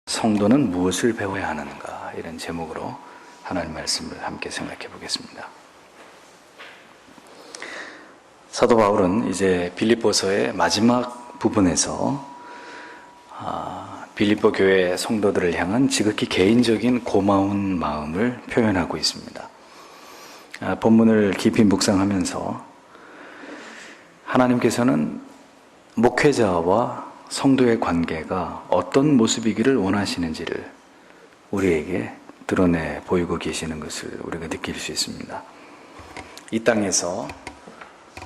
성도는 무엇을 배워야 하는가, 이런 제목으로 하나님 말씀을 함께 생각해 보겠습니다. 사도 바울은 이제 빌립보서의 마지막 부분에서 빌립보 교회 성도들을 향한 지극히 개인적인 고마운 마음을 표현하고 있습니다. 본문을 깊이 묵상하면서 하나님께서는 목회자와 성도의 관계가 어떤 모습이기를 원하시는지를 우리에게 드러내 보이고 계시는 것을 우리가 느낄 수 있습니다. 이 땅에서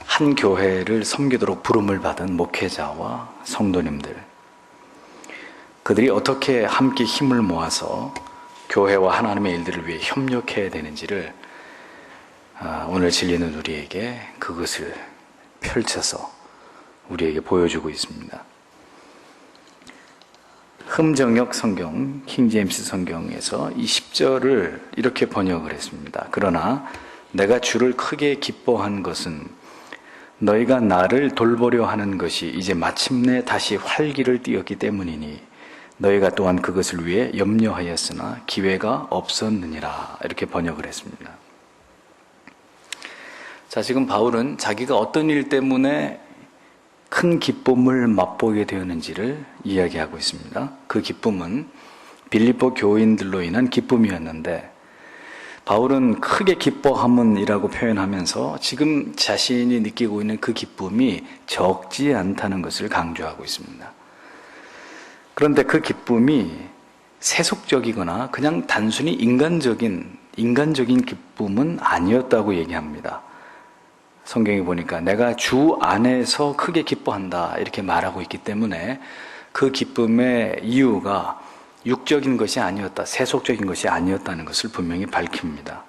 한 교회를 섬기도록 부름을 받은 목회자와 성도님들, 그들이 어떻게 함께 힘을 모아서 교회와 하나님의 일들을 위해 협력해야 되는지를 오늘 진리는 우리에게 그것을 펼쳐서 우리에게 보여주고 있습니다. 흠정역 성경, 킹제임스 성경에서 이 10절을 이렇게 번역을 했습니다. 그러나 내가 주를 크게 기뻐한 것은 너희가 나를 돌보려 하는 것이 이제 마침내 다시 활기를 띠었기 때문이니 너희가 또한 그것을 위해 염려하였으나 기회가 없었느니라, 이렇게 번역을 했습니다. 자, 지금 바울은 자기가 어떤 일 때문에 큰 기쁨을 맛보게 되었는지를 이야기하고 있습니다. 그 기쁨은 빌립보 교인들로 인한 기쁨이었는데, 바울은 크게 기뻐함은이라고 표현하면서 지금 자신이 느끼고 있는 그 기쁨이 적지 않다는 것을 강조하고 있습니다. 그런데 그 기쁨이 세속적이거나 그냥 단순히 인간적인 기쁨은 아니었다고 얘기합니다. 성경에 보니까 내가 주 안에서 크게 기뻐한다, 이렇게 말하고 있기 때문에 그 기쁨의 이유가 육적인 것이 아니었다, 세속적인 것이 아니었다는 것을 분명히 밝힙니다.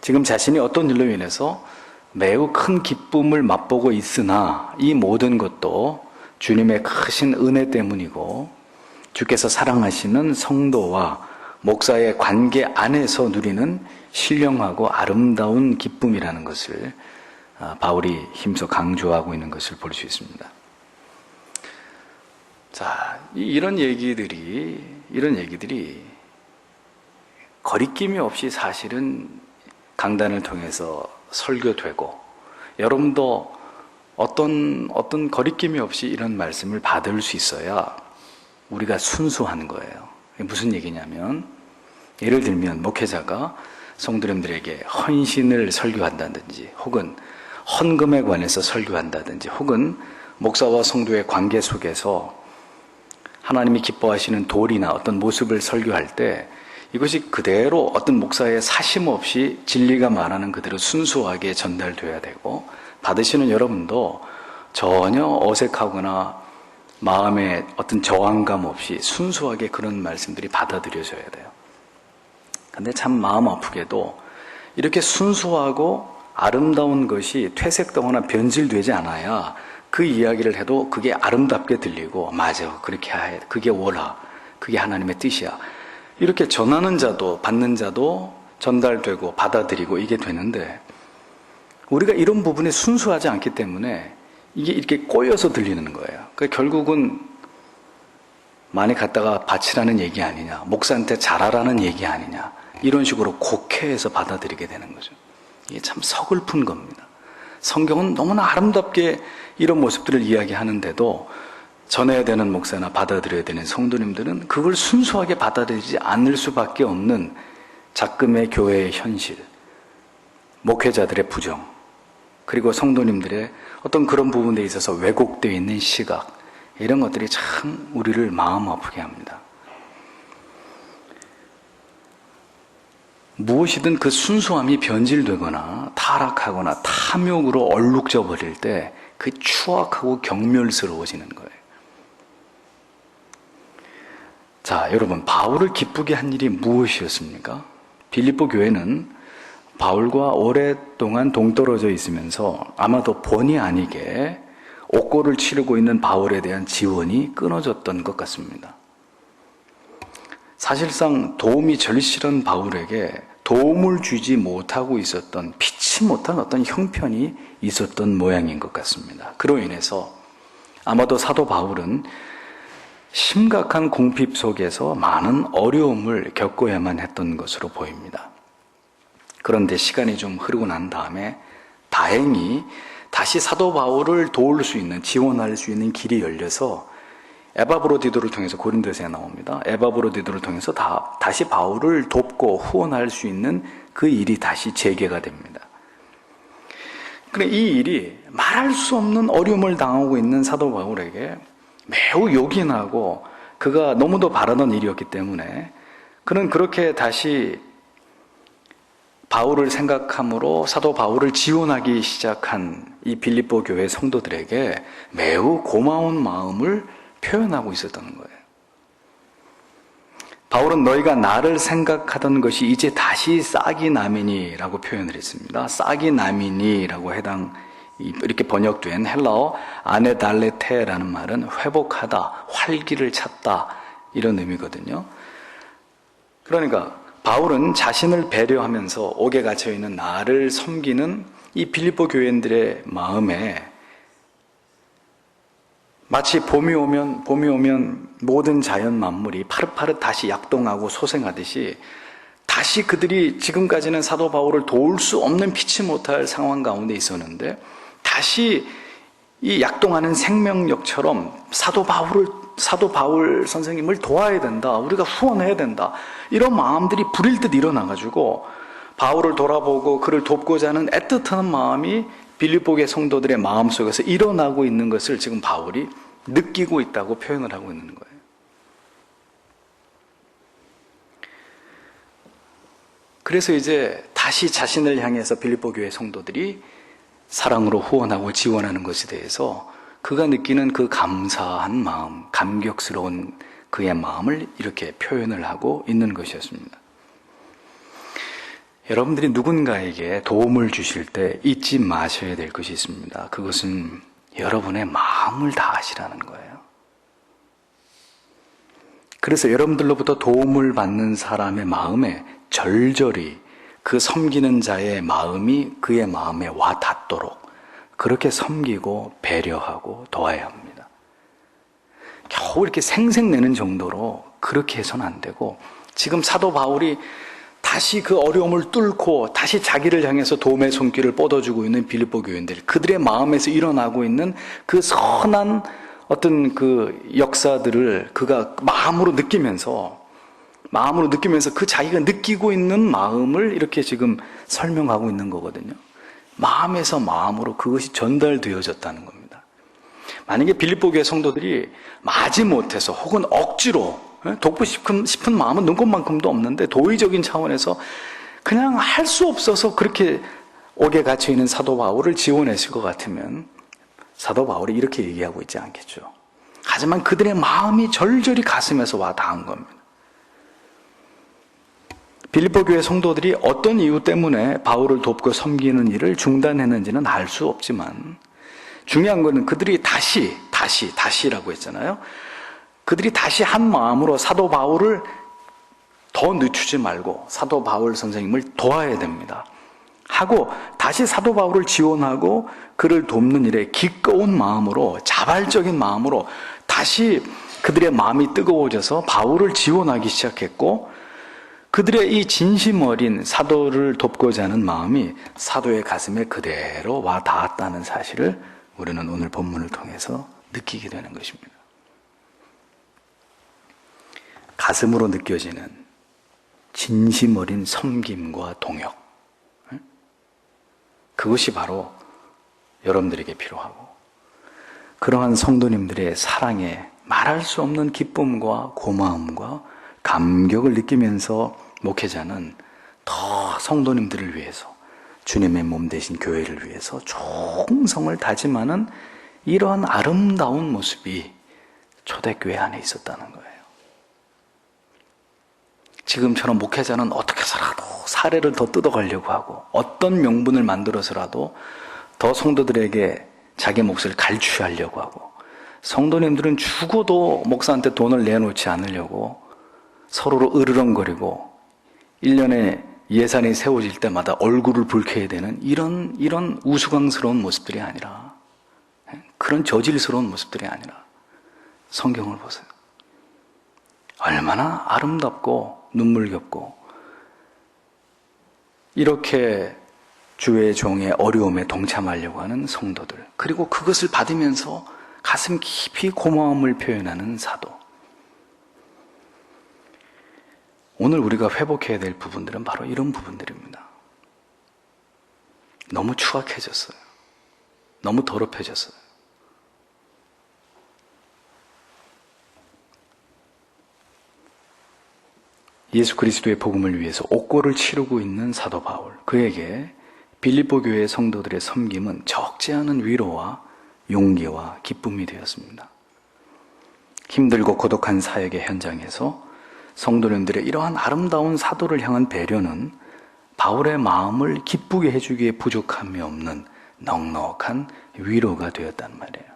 지금 자신이 어떤 일로 인해서 매우 큰 기쁨을 맛보고 있으나 이 모든 것도 주님의 크신 은혜 때문이고 주께서 사랑하시는 성도와 목사의 관계 안에서 누리는 신령하고 아름다운 기쁨이라는 것을 바울이 힘써 강조하고 있는 것을 볼 수 있습니다. 자, 이런 얘기들이 거리낌이 없이 사실은 강단을 통해서 설교되고, 여러분도 어떤 거리낌이 없이 이런 말씀을 받을 수 있어야 우리가 순수한 거예요. 무슨 얘기냐면, 예를 들면 목회자가 성도님들에게 헌신을 설교한다든지, 혹은 헌금에 관해서 설교한다든지, 혹은 목사와 성도의 관계 속에서 하나님이 기뻐하시는 도리나 어떤 모습을 설교할 때 이것이 그대로 어떤 목사의 사심 없이 진리가 말하는 그대로 순수하게 전달돼야 되고, 받으시는 여러분도 전혀 어색하거나 마음에 어떤 저항감 없이 순수하게 그런 말씀들이 받아들여져야 돼요. 근데 참 마음 아프게도 이렇게 순수하고 아름다운 것이 퇴색되거나 변질되지 않아야 그 이야기를 해도 그게 아름답게 들리고, 맞아, 그렇게 해, 그게 옳아, 그게 하나님의 뜻이야, 이렇게 전하는 자도 받는 자도 전달되고 받아들이고 이게 되는데, 우리가 이런 부분에 순수하지 않기 때문에 이게 이렇게 꼬여서 들리는 거예요. 그러니까 결국은 많이 갖다가 바치라는 얘기 아니냐, 목사한테 잘하라는 얘기 아니냐, 이런 식으로 곡해해서 받아들이게 되는 거죠. 이게 참 서글픈 겁니다. 성경은 너무나 아름답게 이런 모습들을 이야기하는데도 전해야 되는 목사나 받아들여야 되는 성도님들은 그걸 순수하게 받아들이지 않을 수밖에 없는 작금의 교회의 현실, 목회자들의 부정, 그리고 성도님들의 어떤 그런 부분에 있어서 왜곡되어 있는 시각, 이런 것들이 참 우리를 마음 아프게 합니다. 무엇이든 그 순수함이 변질되거나 타락하거나 탐욕으로 얼룩져 버릴 때 그 추악하고 경멸스러워지는 거예요. 자, 여러분, 바울을 기쁘게 한 일이 무엇이었습니까? 빌립보 교회는 바울과 오랫동안 동떨어져 있으면서 아마도 본의 아니게 옥고를 치르고 있는 바울에 대한 지원이 끊어졌던 것 같습니다. 사실상 도움이 절실한 바울에게 도움을 주지 못하고 있었던, 피치 못한 어떤 형편이 있었던 모양인 것 같습니다. 그로 인해서 아마도 사도 바울은 심각한 궁핍 속에서 많은 어려움을 겪어야만 했던 것으로 보입니다. 그런데 시간이 좀 흐르고 난 다음에 다행히 다시 사도 바울을 도울 수 있는, 지원할 수 있는 길이 열려서 에바브로디도를 통해서, 고린도서에 나옵니다. 에바브로디도를 통해서 다시 바울을 돕고 후원할 수 있는 그 일이 다시 재개가 됩니다. 그런데 이 일이 말할 수 없는 어려움을 당하고 있는 사도 바울에게 매우 요긴하고 그가 너무도 바라던 일이었기 때문에 그는 그렇게 다시 바울을 생각함으로 사도 바울을 지원하기 시작한 이 빌립보 교회 성도들에게 매우 고마운 마음을 표현하고 있었던 거예요. 바울은 너희가 나를 생각하던 것이 이제 다시 싹이 나미니라고 표현을 했습니다. 싹이 나미니라고 이렇게 번역된 헬라어 아네달레테라는 말은 회복하다, 활기를 찾다 이런 의미거든요. 그러니까 바울은 자신을 배려하면서 옥에 갇혀있는 나를 섬기는 이 빌립보 교인들의 마음에 마치 봄이 오면 모든 자연 만물이 파릇파릇 다시 약동하고 소생하듯이 다시 그들이 지금까지는 사도 바울을 도울 수 없는 피치 못할 상황 가운데 있었는데 다시 이 약동하는 생명력처럼 사도 바울 선생님을 도와야 된다, 우리가 후원해야 된다, 이런 마음들이 불일 듯 일어나가지고 바울을 돌아보고 그를 돕고자 하는 애틋한 마음이 빌립보의 성도들의 마음속에서 일어나고 있는 것을 지금 바울이 느끼고 있다고 표현을 하고 있는 거예요. 그래서 이제 다시 자신을 향해서 빌립보 교회 성도들이 사랑으로 후원하고 지원하는 것에 대해서 그가 느끼는 그 감사한 마음, 감격스러운 그의 마음을 이렇게 표현을 하고 있는 것이었습니다. 여러분들이 누군가에게 도움을 주실 때 잊지 마셔야 될 것이 있습니다. 그것은 여러분의 마음을 다하시라는 거예요. 그래서 여러분들로부터 도움을 받는 사람의 마음에 절절히 그 섬기는 자의 마음이 그의 마음에 와 닿도록 그렇게 섬기고 배려하고 도와야 합니다. 겨우 이렇게 생색내는 정도로 그렇게 해서는 안 되고, 지금 사도 바울이 다시 그 어려움을 뚫고 다시 자기를 향해서 도움의 손길을 뻗어주고 있는 빌립보 교인들, 그들의 마음에서 일어나고 있는 그 선한 어떤 그 역사들을 그가 마음으로 느끼면서 그 자기가 느끼고 있는 마음을 이렇게 지금 설명하고 있는 거거든요. 마음에서 마음으로 그것이 전달되어졌다는 겁니다. 만약에 빌립보 교회 성도들이 마지못해서 혹은 억지로 돕고 싶은 마음은 눈꽃만큼도 없는데 도의적인 차원에서 그냥 할 수 없어서 그렇게 옥에 갇혀있는 사도 바울을 지원했을 것 같으면 사도 바울이 이렇게 얘기하고 있지 않겠죠. 하지만 그들의 마음이 절절히 가슴에서 와 닿은 겁니다. 빌립보 교회 성도들이 어떤 이유 때문에 바울을 돕고 섬기는 일을 중단했는지는 알 수 없지만 중요한 것은 그들이 다시라고 했잖아요. 그들이 다시 한 마음으로 사도 바울을 더 늦추지 말고 사도 바울 선생님을 도와야 됩니다. 하고 다시 사도 바울을 지원하고 그를 돕는 일에 기꺼운 마음으로, 자발적인 마음으로 다시 그들의 마음이 뜨거워져서 바울을 지원하기 시작했고, 그들의 이 진심 어린 사도를 돕고자 하는 마음이 사도의 가슴에 그대로 와 닿았다는 사실을 우리는 오늘 본문을 통해서 느끼게 되는 것입니다. 가슴으로 느껴지는 진심 어린 섬김과 동역, 그것이 바로 여러분들에게 필요하고, 그러한 성도님들의 사랑에 말할 수 없는 기쁨과 고마움과 감격을 느끼면서 목회자는 더 성도님들을 위해서, 주님의 몸 되신 교회를 위해서 충성을 다짐하는 이러한 아름다운 모습이 초대교회 안에 있었다는 거예요. 지금처럼 목회자는 어떻게 해서라도 사례를 더 뜯어가려고 하고 어떤 명분을 만들어서라도 더 성도들에게 자기 몫을 갈취하려고 하고, 성도님들은 죽어도 목사한테 돈을 내놓지 않으려고 서로로 으르렁거리고 1년에 예산이 세워질 때마다 얼굴을 붉혀야 되는 이런 우스꽝스러운 모습들이 아니라, 그런 저질스러운 모습들이 아니라 성경을 보세요. 얼마나 아름답고 눈물겹고 이렇게 주의 종의 어려움에 동참하려고 하는 성도들, 그리고 그것을 받으면서 가슴 깊이 고마움을 표현하는 사도. 오늘 우리가 회복해야 될 부분들은 바로 이런 부분들입니다. 너무 추악해졌어요. 너무 더럽혀졌어요. 예수 그리스도의 복음을 위해서 옥고를 치르고 있는 사도 바울, 그에게 빌립보 교회의 성도들의 섬김은 적지 않은 위로와 용기와 기쁨이 되었습니다. 힘들고 고독한 사역의 현장에서 성도님들의 이러한 아름다운 사도를 향한 배려는 바울의 마음을 기쁘게 해주기에 부족함이 없는 넉넉한 위로가 되었단 말이에요.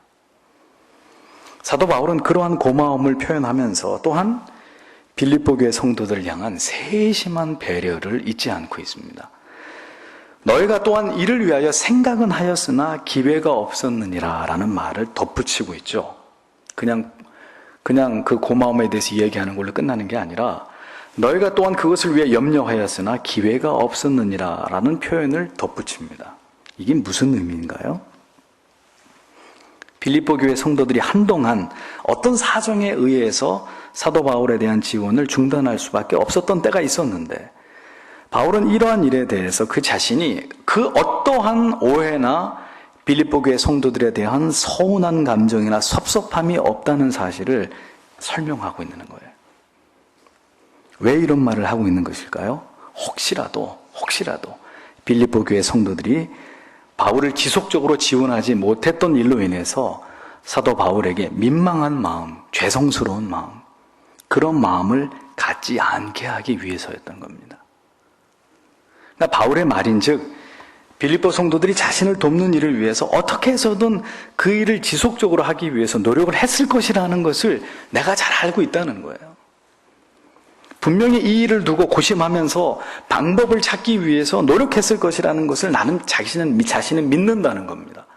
사도 바울은 그러한 고마움을 표현하면서 또한 빌립보 교회 성도들을 향한 세심한 배려를 잊지 않고 있습니다. 너희가 또한 이를 위하여 생각은 하였으나 기회가 없었느니라 라는 말을 덧붙이고 있죠. 그냥 그 고마움에 대해서 이야기하는 걸로 끝나는 게 아니라 너희가 또한 그것을 위해 염려하였으나 기회가 없었느니라 라는 표현을 덧붙입니다. 이게 무슨 의미인가요? 빌립보 교회 성도들이 한동안 어떤 사정에 의해서 사도 바울에 대한 지원을 중단할 수밖에 없었던 때가 있었는데, 바울은 이러한 일에 대해서 그 자신이 그 어떠한 오해나 빌립보 교회 성도들에 대한 서운한 감정이나 섭섭함이 없다는 사실을 설명하고 있는 거예요. 왜 이런 말을 하고 있는 것일까요? 혹시라도 빌립보 교회 성도들이 바울을 지속적으로 지원하지 못했던 일로 인해서 사도 바울에게 민망한 마음, 죄송스러운 마음, 그런 마음을 갖지 않게 하기 위해서였던 겁니다. 그러니까 바울의 말인즉 빌립보 성도들이 자신을 돕는 일을 위해서 어떻게 해서든 그 일을 지속적으로 하기 위해서 노력을 했을 것이라는 것을 내가 잘 알고 있다는 거예요. 분명히 이 일을 두고 고심하면서 방법을 찾기 위해서 노력했을 것이라는 것을 나는 자신은 믿는다는 겁니다.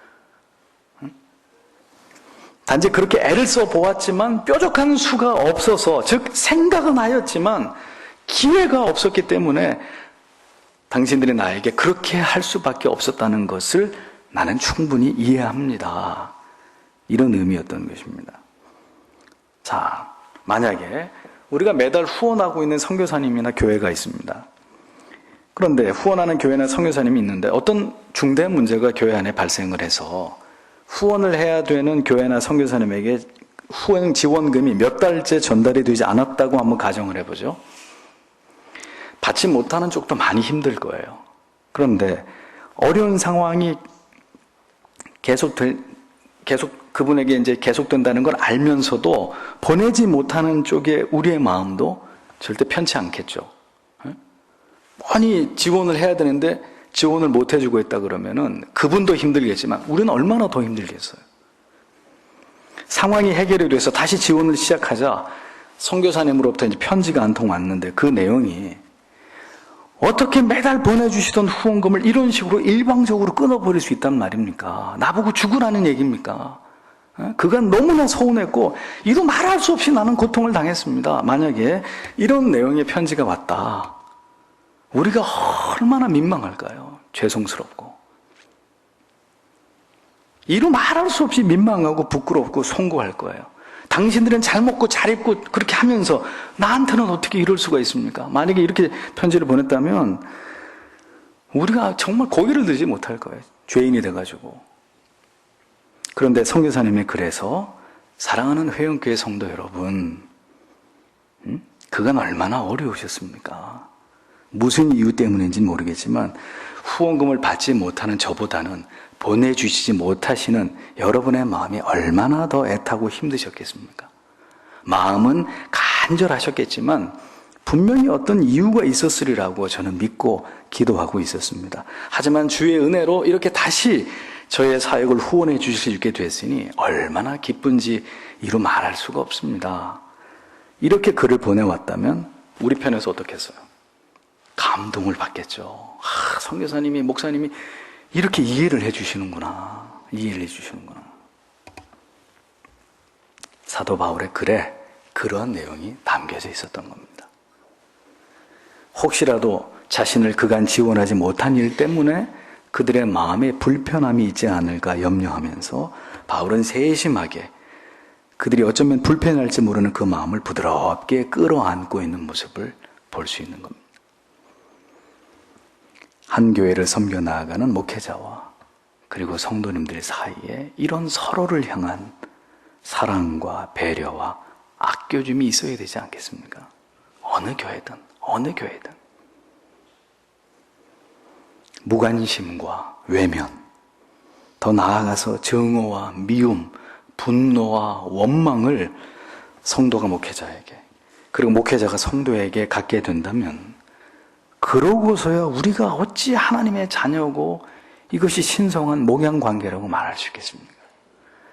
단지 그렇게 애를 써 보았지만 뾰족한 수가 없어서, 즉 생각은 하였지만 기회가 없었기 때문에 당신들이 나에게 그렇게 할 수밖에 없었다는 것을 나는 충분히 이해합니다. 이런 의미였던 것입니다. 자, 만약에 우리가 매달 후원하고 있는 선교사님이나 교회가 있습니다. 그런데 후원하는 교회나 선교사님이 있는데 어떤 중대 문제가 교회 안에 발생을 해서 후원을 해야 되는 교회나 선교사님에게 후원 지원금이 몇 달째 전달이 되지 않았다고 한번 가정을 해보죠. 받지 못하는 쪽도 많이 힘들 거예요. 그런데 어려운 상황이 계속 그분에게 이제 계속된다는 걸 알면서도 보내지 못하는 쪽에 우리의 마음도 절대 편치 않겠죠. 아니 지원을 해야 되는데 지원을 못 해주고 있다 그러면은 그분도 힘들겠지만 우리는 얼마나 더 힘들겠어요. 상황이 해결이 돼서 다시 지원을 시작하자 선교사님으로부터 이제 편지가 한 통 왔는데 그 내용이 어떻게 매달 보내주시던 후원금을 이런 식으로 일방적으로 끊어버릴 수 있단 말입니까? 나보고 죽으라는 얘기입니까? 그간 너무나 서운했고 이도 말할 수 없이 나는 고통을 당했습니다. 만약에 이런 내용의 편지가 왔다. 우리가 얼마나 민망할까요? 죄송스럽고. 이루 말할 수 없이 민망하고 부끄럽고 송구할 거예요. 당신들은 잘 먹고 잘 입고 그렇게 하면서 나한테는 어떻게 이럴 수가 있습니까? 만약에 이렇게 편지를 보냈다면 우리가 정말 고개를 들지 못할 거예요. 죄인이 돼가지고. 그런데 선교사님이 그래서 사랑하는 회원교회 성도 여러분, 그간 얼마나 어려우셨습니까? 무슨 이유 때문인지는 모르겠지만 후원금을 받지 못하는 저보다는 보내주시지 못하시는 여러분의 마음이 얼마나 더 애타고 힘드셨겠습니까? 마음은 간절하셨겠지만 분명히 어떤 이유가 있었으리라고 저는 믿고 기도하고 있었습니다. 하지만 주의 은혜로 이렇게 다시 저의 사역을 후원해 주실 수 있게 됐으니 얼마나 기쁜지 이루 말할 수가 없습니다. 이렇게 글을 보내왔다면 우리 편에서 어떻겠어요? 감동을 받겠죠. 선교사님이, 목사님이 이렇게 이해를 해주시는구나. 사도 바울의 글에 그러한 내용이 담겨져 있었던 겁니다. 혹시라도 자신을 그간 지원하지 못한 일 때문에 그들의 마음에 불편함이 있지 않을까 염려하면서 바울은 세심하게 그들이 어쩌면 불편할지 모르는 그 마음을 부드럽게 끌어안고 있는 모습을 볼 수 있는 겁니다. 한 교회를 섬겨 나아가는 목회자와 그리고 성도님들 사이에 이런 서로를 향한 사랑과 배려와 아껴줌이 있어야 되지 않겠습니까? 어느 교회든 무관심과 외면, 더 나아가서 증오와 미움, 분노와 원망을 성도가 목회자에게, 그리고 목회자가 성도에게 갖게 된다면 그러고서야 우리가 어찌 하나님의 자녀고 이것이 신성한 목양관계라고 말할 수 있겠습니까?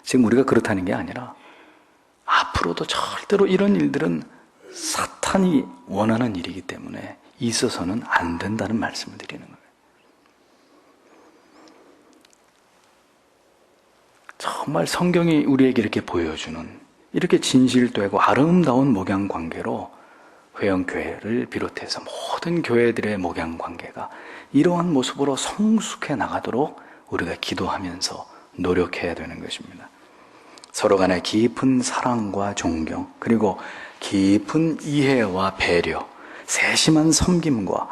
지금 우리가 그렇다는 게 아니라 앞으로도 절대로 이런 일들은 사탄이 원하는 일이기 때문에 있어서는 안 된다는 말씀을 드리는 거예요. 정말 성경이 우리에게 이렇게 보여주는 이렇게 진실되고 아름다운 목양관계로 회영교회를 비롯해서 모든 교회들의 목양관계가 이러한 모습으로 성숙해 나가도록 우리가 기도하면서 노력해야 되는 것입니다. 서로 간의 깊은 사랑과 존경, 그리고 깊은 이해와 배려, 세심한 섬김과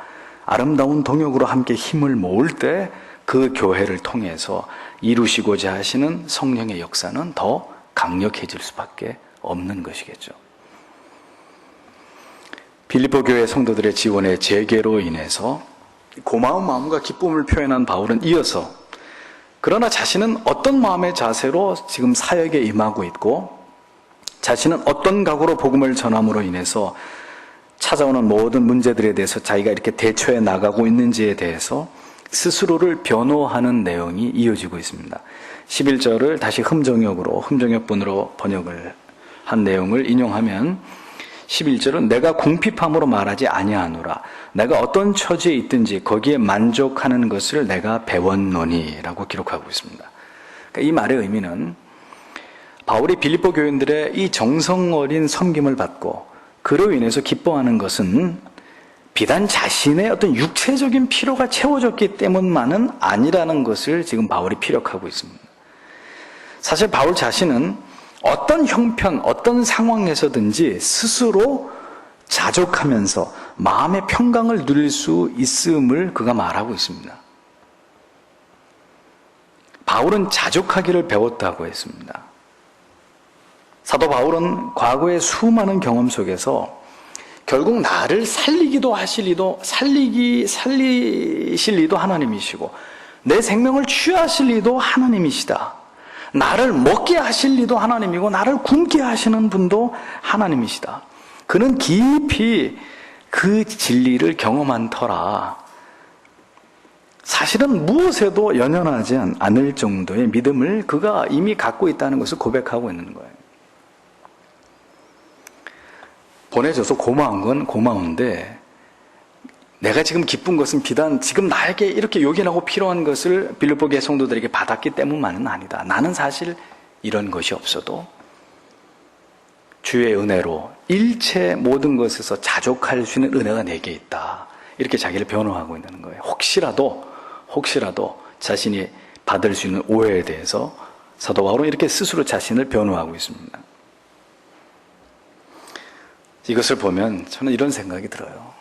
아름다운 동역으로 함께 힘을 모을 때 그 교회를 통해서 이루시고자 하시는 성령의 역사는 더 강력해질 수밖에 없는 것이겠죠. 빌립보 교회 성도들의 지원의 재개로 인해서 고마운 마음과 기쁨을 표현한 바울은 이어서 그러나 자신은 어떤 마음의 자세로 지금 사역에 임하고 있고 자신은 어떤 각오로 복음을 전함으로 인해서 찾아오는 모든 문제들에 대해서 자기가 이렇게 대처해 나가고 있는지에 대해서 스스로를 변호하는 내용이 이어지고 있습니다. 11절을 다시 흠정역분으로 번역을 한 내용을 인용하면 11절은 내가 궁핍함으로 말하지 아니하노라. 내가 어떤 처지에 있든지 거기에 만족하는 것을 내가 배웠노니 라고 기록하고 있습니다. 그러니까 이 말의 의미는 바울이 빌립보 교인들의 이 정성 어린 섬김을 받고 그로 인해서 기뻐하는 것은 비단 자신의 어떤 육체적인 필요가 채워졌기 때문만은 아니라는 것을 지금 바울이 피력하고 있습니다. 사실 바울 자신은 어떤 형편, 어떤 상황에서든지 스스로 자족하면서 마음의 평강을 누릴 수 있음을 그가 말하고 있습니다. 바울은 자족하기를 배웠다고 했습니다. 사도 바울은 과거의 수많은 경험 속에서 결국 나를 살리실 이도 하나님이시고 내 생명을 취하실 이도 하나님이시다. 나를 먹게 하실 이도 하나님이고 나를 굶게 하시는 분도 하나님이시다. 그는 깊이 그 진리를 경험한 터라 사실은 무엇에도 연연하지 않을 정도의 믿음을 그가 이미 갖고 있다는 것을 고백하고 있는 거예요. 보내줘서 고마운 건 고마운데 내가 지금 기쁜 것은 비단 지금 나에게 이렇게 요긴하고 필요한 것을 빌립보 교회 성도들에게 받았기 때문만은 아니다. 나는 사실 이런 것이 없어도 주의 은혜로 일체 모든 것에서 자족할 수 있는 은혜가 내게 있다. 이렇게 자기를 변호하고 있는 거예요. 혹시라도 자신이 받을 수 있는 오해에 대해서 사도 바울은 이렇게 스스로 자신을 변호하고 있습니다. 이것을 보면 저는 이런 생각이 들어요.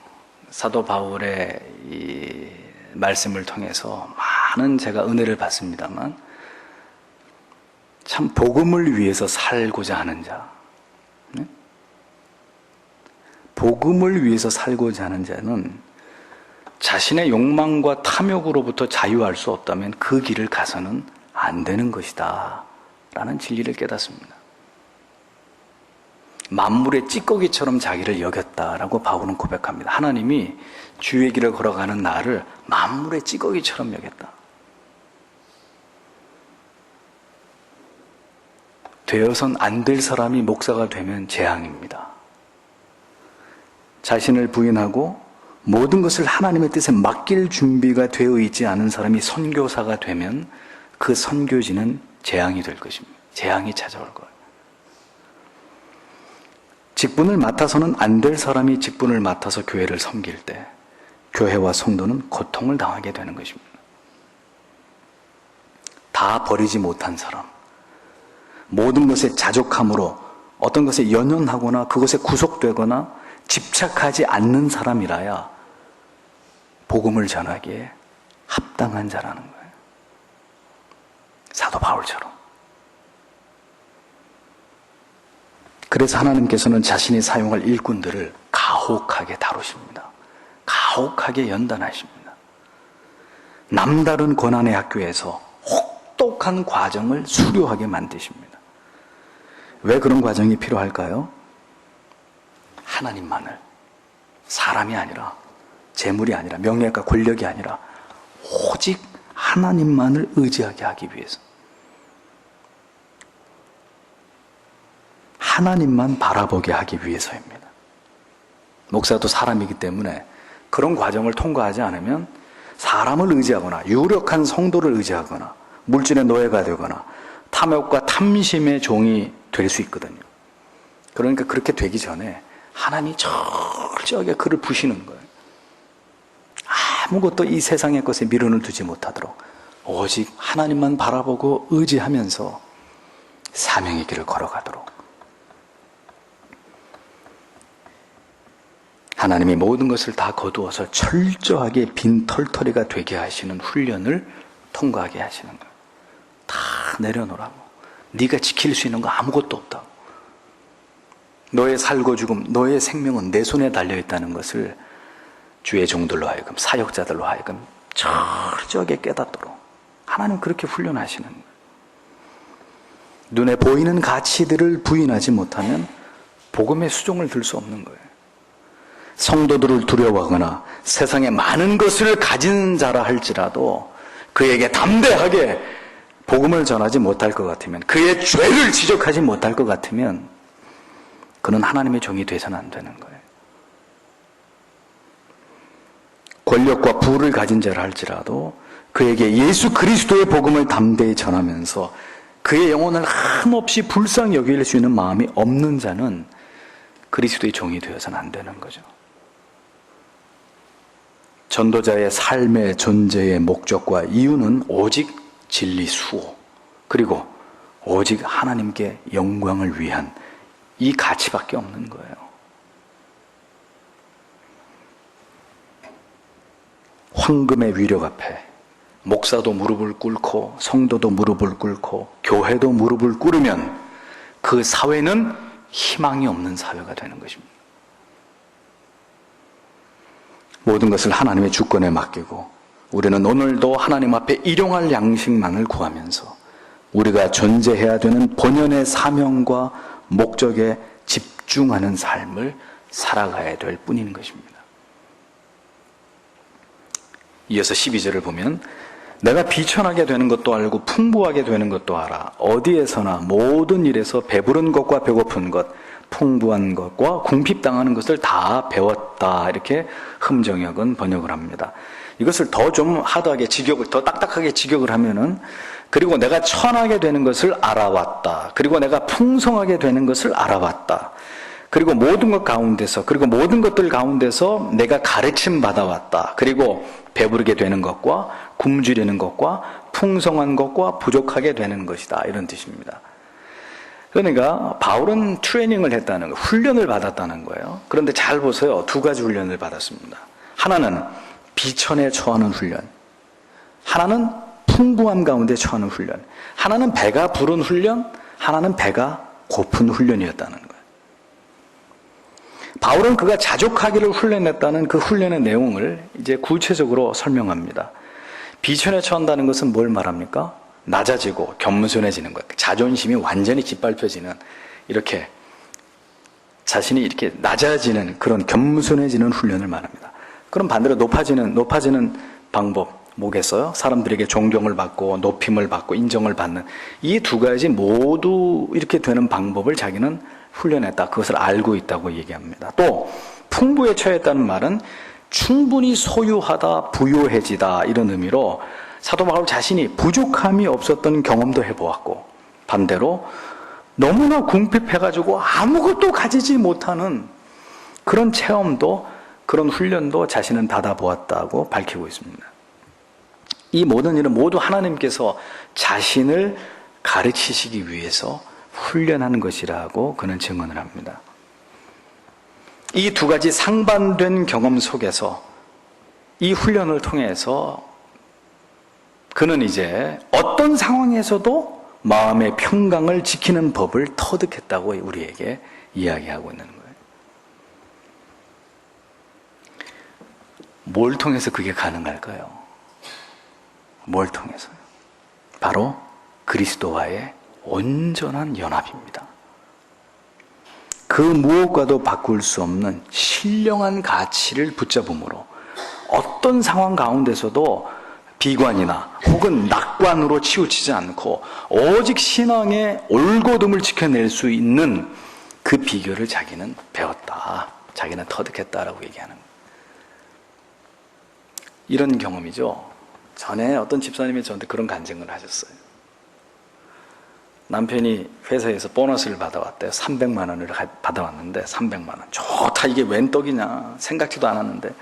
사도 바울의 이 말씀을 통해서 많은 제가 은혜를 받습니다만 참 복음을 위해서 살고자 하는 자, 복음을 위해서 살고자 하는 자는 자신의 욕망과 탐욕으로부터 자유할 수 없다면 그 길을 가서는 안 되는 것이다 라는 진리를 깨닫습니다. 만물의 찌꺼기처럼 자기를 여겼다라고 바울은 고백합니다. 하나님이 주의 길을 걸어가는 나를 만물의 찌꺼기처럼 여겼다. 되어선 안 될 사람이 목사가 되면 재앙입니다. 자신을 부인하고 모든 것을 하나님의 뜻에 맡길 준비가 되어 있지 않은 사람이 선교사가 되면 그 선교지는 재앙이 될 것입니다. 재앙이 찾아올 거예요. 직분을 맡아서는 안 될 사람이 직분을 맡아서 교회를 섬길 때 교회와 성도는 고통을 당하게 되는 것입니다. 다 버리지 못한 사람, 모든 것에 자족함으로 어떤 것에 연연하거나 그것에 구속되거나 집착하지 않는 사람이라야 복음을 전하기에 합당한 자라는 거예요. 사도 바울처럼. 그래서 하나님께서는 자신이 사용할 일꾼들을 가혹하게 다루십니다. 가혹하게 연단하십니다. 남다른 고난의 학교에서 혹독한 과정을 수료하게 만드십니다. 왜 그런 과정이 필요할까요? 하나님만을, 사람이 아니라, 재물이 아니라, 명예가 권력이 아니라 오직 하나님만을 의지하게 하기 위해서, 하나님만 바라보게 하기 위해서입니다. 목사도 사람이기 때문에 그런 과정을 통과하지 않으면 사람을 의지하거나 유력한 성도를 의지하거나 물질의 노예가 되거나 탐욕과 탐심의 종이 될 수 있거든요. 그러니까 그렇게 되기 전에 하나님이 철저하게 그를 부시는 거예요. 아무것도 이 세상의 것에 미련을 두지 못하도록 오직 하나님만 바라보고 의지하면서 사명의 길을 걸어가도록 하나님이 모든 것을 다 거두어서 철저하게 빈털터리가 되게 하시는 훈련을 통과하게 하시는 거예요. 다 내려놓으라고. 네가 지킬 수 있는 거 아무것도 없다고. 너의 살고 죽음, 너의 생명은 내 손에 달려있다는 것을 주의 종들로 하여금, 사역자들로 하여금 철저하게 깨닫도록 하나님 그렇게 훈련하시는 거예요. 눈에 보이는 가치들을 부인하지 못하면 복음의 수종을 들 수 없는 거예요. 성도들을 두려워하거나 세상에 많은 것을 가진 자라 할지라도 그에게 담대하게 복음을 전하지 못할 것 같으면, 그의 죄를 지적하지 못할 것 같으면 그는 하나님의 종이 되서는 안 되는 거예요. 권력과 부를 가진 자라 할지라도 그에게 예수 그리스도의 복음을 담대히 전하면서 그의 영혼을 한없이 불쌍히 여길 수 있는 마음이 없는 자는 그리스도의 종이 되어서는 안 되는 거죠. 전도자의 삶의 존재의 목적과 이유는 오직 진리 수호, 그리고 오직 하나님께 영광을 위한 이 가치밖에 없는 거예요. 황금의 위력 앞에 목사도 무릎을 꿇고 성도도 무릎을 꿇고 교회도 무릎을 꿇으면 그 사회는 희망이 없는 사회가 되는 것입니다. 모든 것을 하나님의 주권에 맡기고 우리는 오늘도 하나님 앞에 일용할 양식만을 구하면서 우리가 존재해야 되는 본연의 사명과 목적에 집중하는 삶을 살아가야 될 뿐인 것입니다. 이어서 12절을 보면 내가 비천하게 되는 것도 알고 풍부하게 되는 것도 알아. 어디에서나 모든 일에서 배부른 것과 배고픈 것, 풍부한 것과 궁핍당하는 것을 다 배웠다. 이렇게 흠정역은 번역을 합니다. 이것을 더 좀 하드하게 더 딱딱하게 직역을 하면은, 그리고 내가 천하게 되는 것을 알아왔다. 그리고 내가 풍성하게 되는 것을 알아왔다. 그리고 모든 것 가운데서, 그리고 모든 것들 가운데서 내가 가르침 받아왔다. 그리고 배부르게 되는 것과 굶주리는 것과 풍성한 것과 부족하게 되는 것이다. 이런 뜻입니다. 그러니까 바울은 트레이닝을 했다는 거예요. 훈련을 받았다는 거예요. 그런데 잘 보세요. 두 가지 훈련을 받았습니다. 하나는 비천에 처하는 훈련, 하나는 풍부함 가운데 처하는 훈련, 하나는 배가 부른 훈련, 하나는 배가 고픈 훈련이었다는 거예요. 바울은 그가 자족하기를 훈련했다는 그 훈련의 내용을 이제 구체적으로 설명합니다. 비천에 처한다는 것은 뭘 말합니까? 낮아지고 겸손해지는 것, 자존심이 완전히 짓밟혀지는, 이렇게 자신이 이렇게 낮아지는 그런 겸손해지는 훈련을 말합니다. 그럼 반대로 높아지는 방법 뭐겠어요? 사람들에게 존경을 받고 높임을 받고 인정을 받는 이 두 가지 모두 이렇게 되는 방법을 자기는 훈련했다. 그것을 알고 있다고 얘기합니다. 또 풍부에 처했다는 말은 충분히 소유하다, 부유해지다, 이런 의미로 사도 바울 자신이 부족함이 없었던 경험도 해보았고, 반대로 너무나 궁핍해가지고 아무것도 가지지 못하는 그런 체험도, 그런 훈련도 자신은 받아보았다고 밝히고 있습니다. 이 모든 일은 모두 하나님께서 자신을 가르치시기 위해서 훈련하는 것이라고 그는 증언을 합니다. 이 두 가지 상반된 경험 속에서 이 훈련을 통해서 그는 이제 어떤 상황에서도 마음의 평강을 지키는 법을 터득했다고 우리에게 이야기하고 있는 거예요. 뭘 통해서 그게 가능할까요? 뭘 통해서요? 바로 그리스도와의 온전한 연합입니다. 그 무엇과도 바꿀 수 없는 신령한 가치를 붙잡음으로 어떤 상황 가운데서도 비관이나 혹은 낙관으로 치우치지 않고 오직 신앙의 올곧음을 지켜낼 수 있는 그 비결을 자기는 배웠다. 자기는 터득했다라고 얘기하는 거예요. 이런 경험이죠. 전에 어떤 집사님이 저한테 그런 간증을 하셨어요. 남편이 회사에서 보너스를 받아왔대요. 300만 원을 받아왔는데 300만 원. 좋다. 이게 웬 떡이냐. 생각지도 않았는데.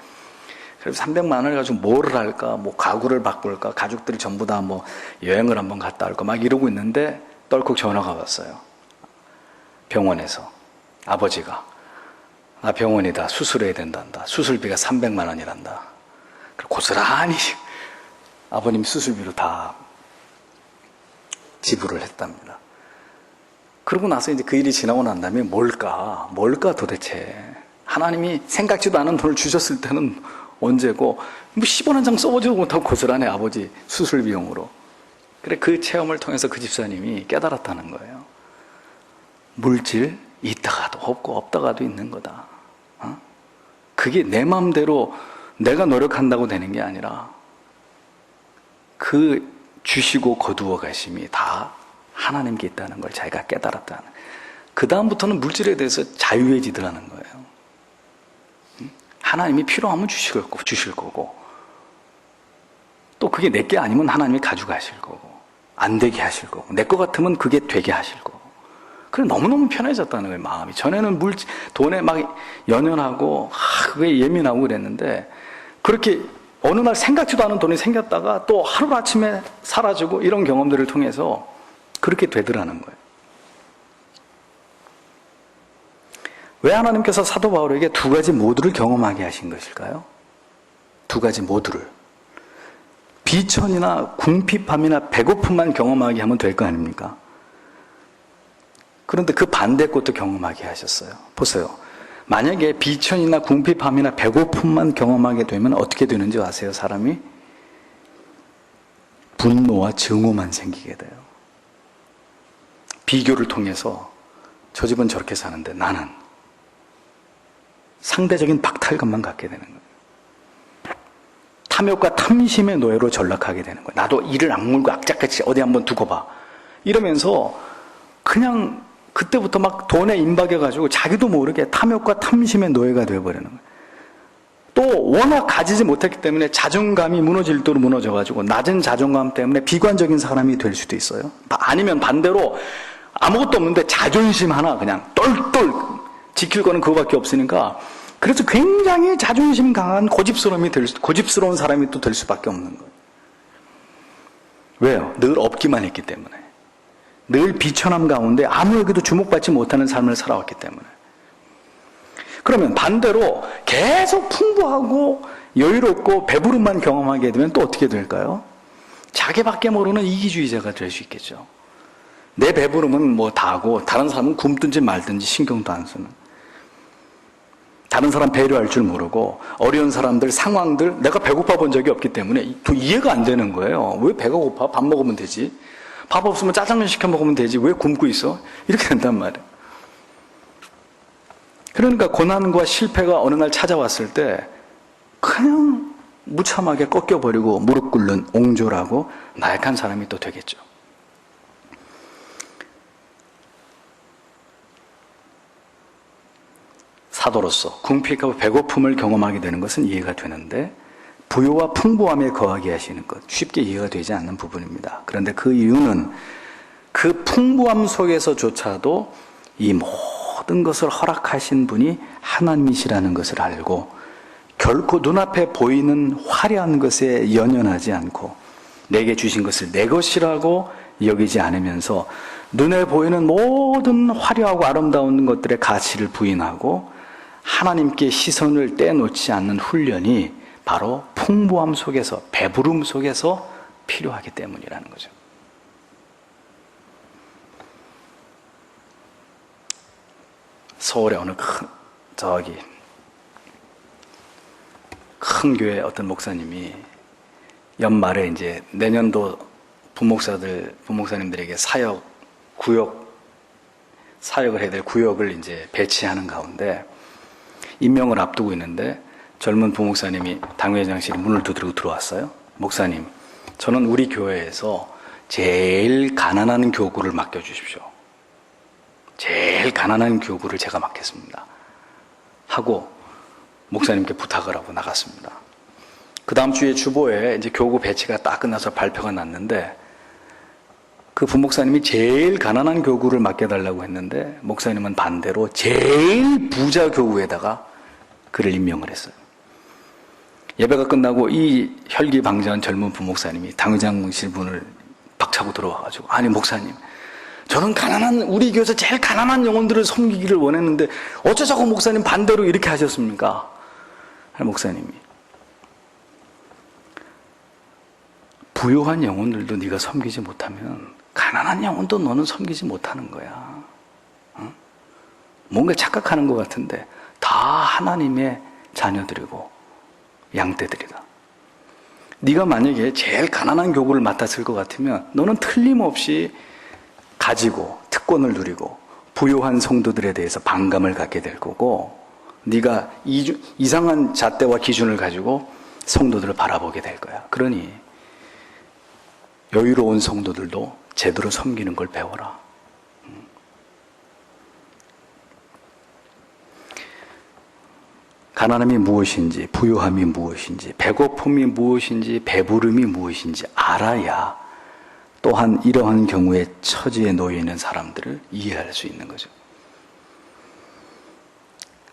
그래서 300만 원을 가지고 뭐를 할까? 뭐 가구를 바꿀까? 가족들이 전부 다 뭐 여행을 한번 갔다 올까? 막 이러고 있는데 떨컥 전화가 왔어요. 병원에서. 아버지가. 나 병원이다. 수술해야 된단다. 수술비가 300만 원이란다. 고스란히 아버님 수술비로 다 지불을 했답니다. 그러고 나서 이제 그 일이 지나고 난 다음에 뭘까 도대체. 하나님이 생각지도 않은 돈을 주셨을 때는 언제고, 뭐 10원 한 장 써보지도 못하고 고스란히 아버지 수술 비용으로. 그래, 그 체험을 통해서 그 집사님이 깨달았다는 거예요. 물질 있다가도 없고 없다가도 있는 거다. 그게 내 마음대로 내가 노력한다고 되는 게 아니라 그 주시고 거두어 가심이 다 하나님께 있다는 걸 자기가 깨달았다는. 그 다음부터는 물질에 대해서 자유해지더라는 거예요. 하나님이 필요하면 주실 거고, 또 그게 내게 아니면 하나님이 가져가실 거고, 안 되게 하실 거고, 내 거 같으면 그게 되게 하실 거고. 그래, 너무너무 편해졌다는 거예요, 마음이. 전에는 돈에 막 연연하고 그게 예민하고 그랬는데, 그렇게 어느 날 생각지도 않은 돈이 생겼다가 또 하루아침에 사라지고, 이런 경험들을 통해서 그렇게 되더라는 거예요. 왜 하나님께서 사도 바울에게 두 가지 모두를 경험하게 하신 것일까요? 두 가지 모두를. 비천이나 궁핍함이나 배고픔만 경험하게 하면 될 거 아닙니까? 그런데 그 반대 것도 경험하게 하셨어요. 보세요. 만약에 비천이나 궁핍함이나 배고픔만 경험하게 되면 어떻게 되는지 아세요, 사람이? 분노와 증오만 생기게 돼요. 비교를 통해서 저 집은 저렇게 사는데 나는 상대적인 박탈감만 갖게 되는 거예요. 탐욕과 탐심의 노예로 전락하게 되는 거예요. 나도 이를 악물고 악착같이 어디 한번 두고 봐. 이러면서 그냥 그때부터 막 돈에 임박해가지고 자기도 모르게 탐욕과 탐심의 노예가 되어버리는 거예요. 또 워낙 가지지 못했기 때문에 자존감이 무너질 대로 무너져가지고 낮은 자존감 때문에 비관적인 사람이 될 수도 있어요. 아니면 반대로 아무것도 없는데 자존심 하나 그냥 똘똘 지킬 거는 그거밖에 없으니까, 그래서 굉장히 자존심 강한 고집스러운 사람이 또 될 수밖에 없는 거예요. 왜요? 늘 없기만 했기 때문에. 늘 비천함 가운데 아무에게도 주목받지 못하는 삶을 살아왔기 때문에. 그러면 반대로 계속 풍부하고 여유롭고 배부름만 경험하게 되면 또 어떻게 될까요? 자기밖에 모르는 이기주의자가 될 수 있겠죠. 내 배부름은 뭐 다고 다른 사람은 굶든지 말든지 신경도 안 쓰는, 다른 사람 배려할 줄 모르고, 어려운 사람들 상황들 내가 배고파 본 적이 없기 때문에 이해가 안 되는 거예요. 왜 배가 고파? 밥 먹으면 되지. 밥 없으면 짜장면 시켜 먹으면 되지. 왜 굶고 있어? 이렇게 된단 말이에요. 그러니까 고난과 실패가 어느 날 찾아왔을 때 그냥 무참하게 꺾여버리고 무릎 꿇는 옹졸하고 나약한 사람이 또 되겠죠. 사도로서 궁핍과 배고픔을 경험하게 되는 것은 이해가 되는데, 부요와 풍부함에 거하게 하시는 것, 쉽게 이해가 되지 않는 부분입니다. 그런데 그 이유는 그 풍부함 속에서조차도 이 모든 것을 허락하신 분이 하나님이시라는 것을 알고 결코 눈앞에 보이는 화려한 것에 연연하지 않고 내게 주신 것을 내 것이라고 여기지 않으면서 눈에 보이는 모든 화려하고 아름다운 것들의 가치를 부인하고 하나님께 시선을 떼놓지 않는 훈련이 바로 풍부함 속에서, 배부름 속에서 필요하기 때문이라는 거죠. 서울에 어느 큰 교회 어떤 목사님이 연말에 이제 내년도 부목사님들에게 사역을 해야 될 구역을 이제 배치하는 가운데 임명을 앞두고 있는데 젊은 부목사님이 당회장실에 문을 두드리고 들어왔어요. 목사님, 저는 우리 교회에서 제일 가난한 교구를 맡겨주십시오. 제일 가난한 교구를 제가 맡겠습니다. 하고 목사님께 부탁을 하고 나갔습니다. 그 다음 주에 주보에 이제 교구 배치가 딱 끝나서 발표가 났는데 그 부목사님이 제일 가난한 교구를 맡겨달라고 했는데 목사님은 반대로 제일 부자 교구에다가 그를 임명을 했어요. 예배가 끝나고 이 혈기방자한 젊은 부목사님이 당회장실 문을 박차고 들어와가지고 아니 목사님, 저는 우리 교회에서 제일 가난한 영혼들을 섬기기를 원했는데 어쩌자고 목사님 반대로 이렇게 하셨습니까? 목사님이 부유한 영혼들도 네가 섬기지 못하면 가난한 영혼도 너는 섬기지 못하는 거야. 어? 뭔가 착각하는 것 같은데 다 하나님의 자녀들이고 양떼들이다. 네가 만약에 제일 가난한 교구를 맡았을 것 같으면 너는 틀림없이 가지고 특권을 누리고 부유한 성도들에 대해서 반감을 갖게 될 거고 네가 이상한 잣대와 기준을 가지고 성도들을 바라보게 될 거야. 그러니 여유로운 성도들도 제대로 섬기는 걸 배워라. 가난함이 무엇인지, 부유함이 무엇인지, 배고픔이 무엇인지, 배부름이 무엇인지 알아야 또한 이러한 경우에 처지에 놓여 있는 사람들을 이해할 수 있는 거죠.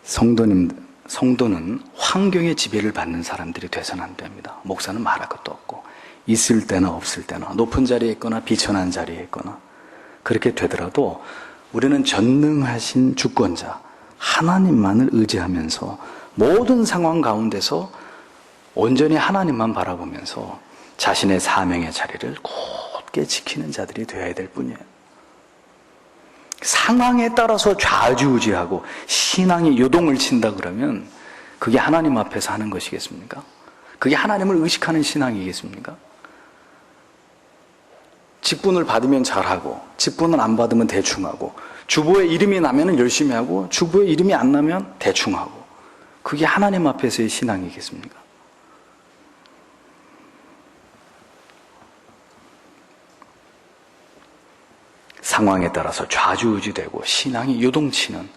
성도는 환경의 지배를 받는 사람들이 돼서는 안 됩니다. 목사는 말할 것도 없고 있을 때나 없을 때나 높은 자리에 있거나 비천한 자리에 있거나 그렇게 되더라도 우리는 전능하신 주권자 하나님만을 의지하면서 모든 상황 가운데서 온전히 하나님만 바라보면서 자신의 사명의 자리를 굳게 지키는 자들이 되어야 될 뿐이에요. 상황에 따라서 좌지우지하고 신앙이 요동을 친다 그러면 그게 하나님 앞에서 하는 것이겠습니까? 그게 하나님을 의식하는 신앙이겠습니까? 직분을 받으면 잘하고 직분을 안 받으면 대충하고 주보에 이름이 나면 열심히 하고 주보에 이름이 안 나면 대충하고 그게 하나님 앞에서의 신앙이겠습니까? 상황에 따라서 좌지우지되고 신앙이 요동치는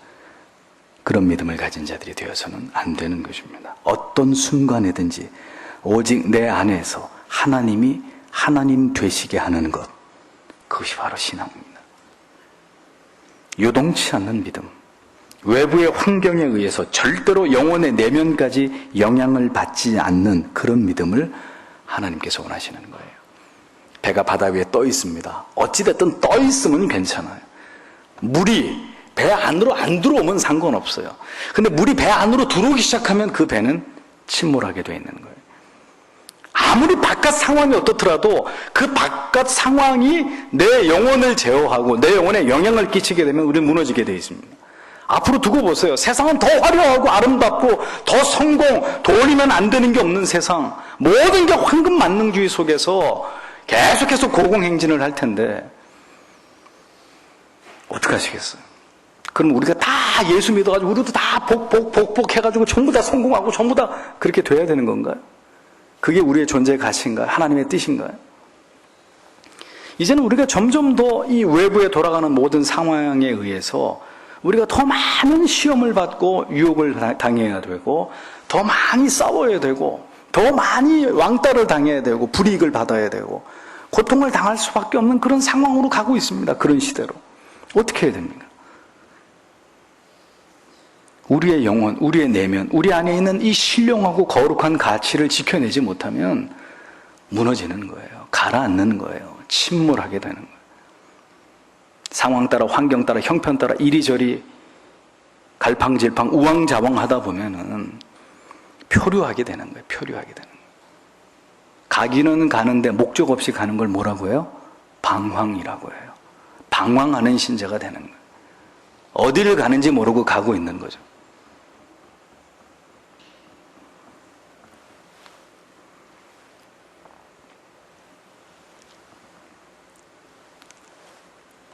그런 믿음을 가진 자들이 되어서는 안 되는 것입니다. 어떤 순간에든지 오직 내 안에서 하나님이 하나님 되시게 하는 것, 그것이 바로 신앙입니다. 요동치 않는 믿음, 외부의 환경에 의해서 절대로 영혼의 내면까지 영향을 받지 않는 그런 믿음을 하나님께서 원하시는 거예요. 배가 바다 위에 떠 있습니다. 어찌됐든 떠 있으면 괜찮아요. 물이 배 안으로 안 들어오면 상관없어요. 근데 물이 배 안으로 들어오기 시작하면 그 배는 침몰하게 돼 있는 거예요. 아무리 바깥 상황이 어떻더라도 그 바깥 상황이 내 영혼을 제어하고 내 영혼에 영향을 끼치게 되면 우리는 무너지게 돼 있습니다. 앞으로 두고 보세요. 세상은 더 화려하고 아름답고 더 성공, 돌리면 안 되는 게 없는 세상, 모든 게 황금 만능주의 속에서 계속해서 고공행진을 할 텐데 어떻게 하시겠어요? 그럼 우리가 다 예수 믿어가지고 우리도 다 복 해가지고 전부 다 성공하고 전부 다 그렇게 돼야 되는 건가요? 그게 우리의 존재의 가치인가요? 하나님의 뜻인가요? 이제는 우리가 점점 더 이 외부에 돌아가는 모든 상황에 의해서 우리가 더 많은 시험을 받고 유혹을 당해야 되고 더 많이 싸워야 되고 더 많이 왕따를 당해야 되고 불이익을 받아야 되고 고통을 당할 수밖에 없는 그런 상황으로 가고 있습니다. 그런 시대로. 어떻게 해야 됩니까? 우리의 영혼, 우리의 내면, 우리 안에 있는 이 신령하고 거룩한 가치를 지켜내지 못하면 무너지는 거예요. 가라앉는 거예요. 침몰하게 되는 거예요. 상황 따라, 환경 따라, 형편 따라 이리저리 갈팡질팡, 우왕좌왕하다 보면은 표류하게 되는 거예요. 표류하게 되는 거예요. 가기는 가는데 목적 없이 가는 걸 뭐라고 해요? 방황이라고 해요. 방황하는 신자가 되는 거예요. 어디를 가는지 모르고 가고 있는 거죠.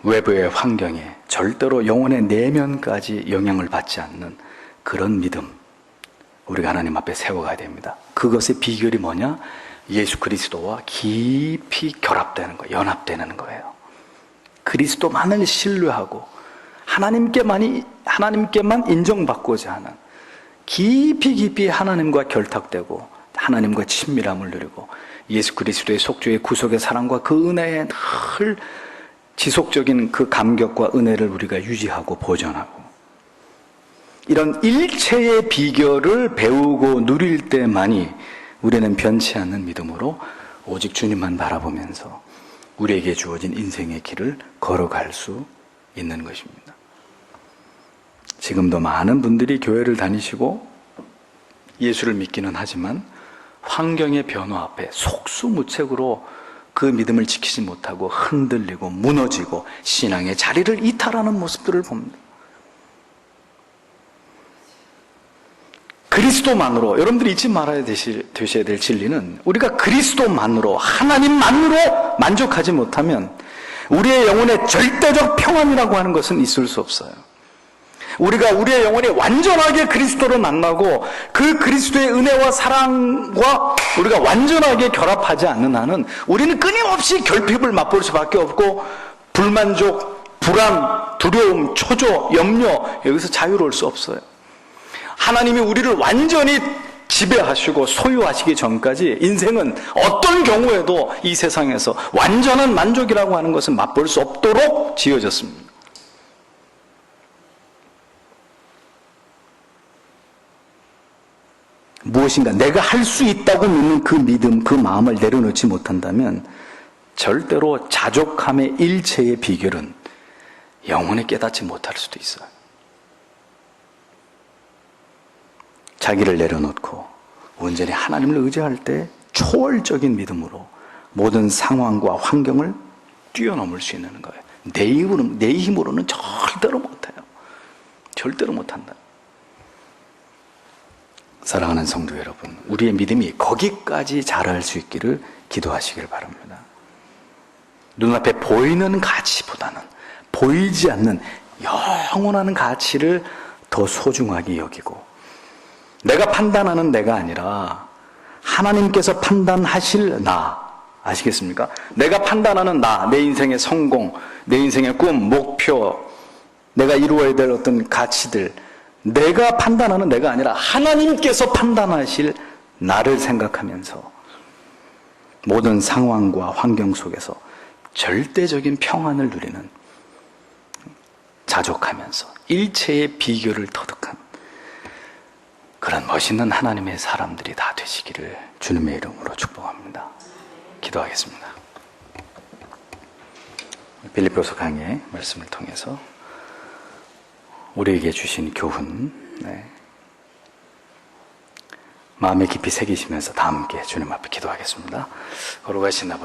외부의 환경에 절대로 영혼의 내면까지 영향을 받지 않는 그런 믿음, 우리가 하나님 앞에 세워가야 됩니다. 그것의 비결이 뭐냐? 예수 그리스도와 깊이 결합되는 거예요. 연합되는 거예요. 그리스도만을 신뢰하고 하나님께만 인정받고자 하는, 깊이 하나님과 결탁되고 하나님과 친밀함을 누리고 예수 그리스도의 속죄의 구속의 사랑과 그 은혜에 늘 지속적인 그 감격과 은혜를 우리가 유지하고 보존하고, 이런 일체의 비결을 배우고 누릴 때만이 우리는 변치 않는 믿음으로 오직 주님만 바라보면서 우리에게 주어진 인생의 길을 걸어갈 수 있는 것입니다. 지금도 많은 분들이 교회를 다니시고 예수를 믿기는 하지만 환경의 변화 앞에 속수무책으로 그 믿음을 지키지 못하고 흔들리고 무너지고 신앙의 자리를 이탈하는 모습들을 봅니다. 그리스도만으로, 여러분들이 잊지 말아야 되셔야 될 진리는, 우리가 그리스도만으로, 하나님만으로 만족하지 못하면 우리의 영혼의 절대적 평안이라고 하는 것은 있을 수 없어요. 우리가 우리의 영혼이 완전하게 그리스도를 만나고 그 그리스도의 은혜와 사랑과 우리가 완전하게 결합하지 않는 한은 우리는 끊임없이 결핍을 맛볼 수밖에 없고, 불만족, 불안, 두려움, 초조, 염려, 여기서 자유로울 수 없어요. 하나님이 우리를 완전히 지배하시고 소유하시기 전까지 인생은 어떤 경우에도 이 세상에서 완전한 만족이라고 하는 것은 맛볼 수 없도록 지어졌습니다. 무엇인가 내가 할 수 있다고 믿는 그 믿음, 그 마음을 내려놓지 못한다면 절대로 자족함의 일체의 비결은 영원히 깨닫지 못할 수도 있어요. 자기를 내려놓고 온전히 하나님을 의지할 때 초월적인 믿음으로 모든 상황과 환경을 뛰어넘을 수 있는 거예요. 내 힘으로는 절대로 못해요. 절대로 못한다. 사랑하는 성도 여러분, 우리의 믿음이 거기까지 자랄 수 있기를 기도하시길 바랍니다. 눈앞에 보이는 가치보다는 보이지 않는 영원한 가치를 더 소중하게 여기고, 내가 판단하는 내가 아니라 하나님께서 판단하실 나, 아시겠습니까? 내가 판단하는 나, 내 인생의 성공, 내 인생의 꿈, 목표, 내가 이루어야 될 어떤 가치들, 내가 판단하는 내가 아니라 하나님께서 판단하실 나를 생각하면서 모든 상황과 환경 속에서 절대적인 평안을 누리는, 자족하면서 일체의 비결을 터득한 그런 멋있는 하나님의 사람들이 다 되시기를 주님의 이름으로 축복합니다. 기도하겠습니다. 빌립보서 강의 말씀을 통해서 우리에게 주신 교훈, 마음에 깊이 새기시면서 다 함께 주님 앞에 기도하겠습니다. 걸어가신 아버지,